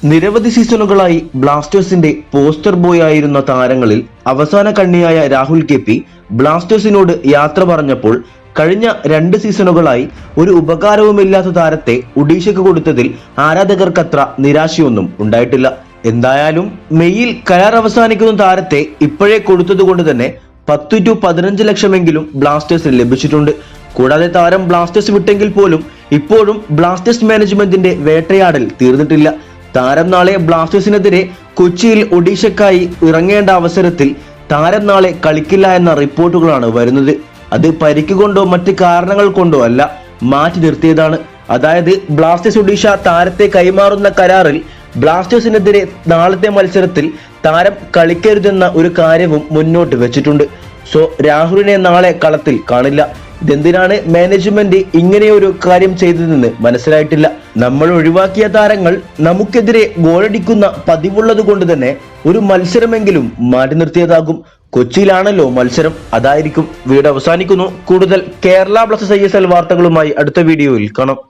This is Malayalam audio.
നിരവധി സീസണുകളായി ബ്ലാസ്റ്റേഴ്സിന്റെ പോസ്റ്റർ ബോയ് ആയിരുന്ന താരങ്ങളിൽ അവസാന കണ്ണിയായ രാഹുൽ കെ.പി ബ്ലാസ്റ്റേഴ്സിനോട് യാത്ര പറഞ്ഞപ്പോൾ കഴിഞ്ഞ 2 സീസണുകളായി ഒരു ഉപകാരവുമില്ലാത്ത താരത്തെ ഒഡീഷയ്ക്ക് കൊടുത്തതിൽ ആരാധകർക്കത്ര നിരാശയൊന്നും ഉണ്ടായിട്ടില്ല. എന്തായാലും മെയ്യിൽ കരാർ അവസാനിക്കുന്ന താരത്തെ ഇപ്പോഴേ കൊടുത്തതുകൊണ്ട് തന്നെ 10 to 15 ലക്ഷമെങ്കിലും ബ്ലാസ്റ്റേഴ്സിന് ലഭിച്ചിട്ടുണ്ട്. കൂടാതെ താരം ബ്ലാസ്റ്റേഴ്സ് വിട്ടെങ്കിൽ പോലും ഇപ്പോഴും ബ്ലാസ്റ്റേഴ്സ് മാനേജ്മെന്റിന്റെ വേട്ടയാടൽ തീർന്നിട്ടില്ല. താരം നാളെ ബ്ലാസ്റ്റേഴ്സിനെതിരെ കൊച്ചിയിൽ ഒഡീഷയ്ക്കായി ഇറങ്ങേണ്ട അവസരത്തിൽ താരം നാളെ കളിക്കില്ല എന്ന റിപ്പോർട്ടുകളാണ് വരുന്നത്. അത് പരിക്ക് കൊണ്ടോ മറ്റ് കാരണങ്ങൾ കൊണ്ടോ അല്ല, മാറ്റി നിർത്തിയതാണ്. അതായത് ബ്ലാസ്റ്റേഴ്സ് ഒഡീഷ താരത്തെ കൈമാറുന്ന കരാറിൽ ബ്ലാസ്റ്റേഴ്സിനെതിരെ നാളത്തെ മത്സരത്തിൽ താരം കളിക്കരുതെന്ന ഒരു കാര്യവും മുന്നോട്ട് വെച്ചിട്ടുണ്ട്. സോ രാഹുലിനെ നാളെ കളത്തിൽ കാണില്ല. ഇതെന്തിനാണ് മാനേജ്മെന്റ് ഇങ്ങനെയൊരു കാര്യം ചെയ്തതെന്ന് മനസ്സിലായിട്ടില്ല. നമ്മൾ ഒഴിവാക്കിയ താരങ്ങൾ നമുക്കെതിരെ ഗോളടിക്കുന്ന പതിവുള്ളത് കൊണ്ട് തന്നെ ഒരു മത്സരമെങ്കിലും മാറ്റി നിർത്തിയതാകും. കൊച്ചിയിലാണല്ലോ മത്സരം, അതായിരിക്കും. വീഡിയോ അവസാനിക്കുന്നു. കൂടുതൽ കേരള ബ്ലാസ്റ്റേഴ്സ് ISL വാർത്തകളുമായി അടുത്ത വീഡിയോയിൽ കാണാം.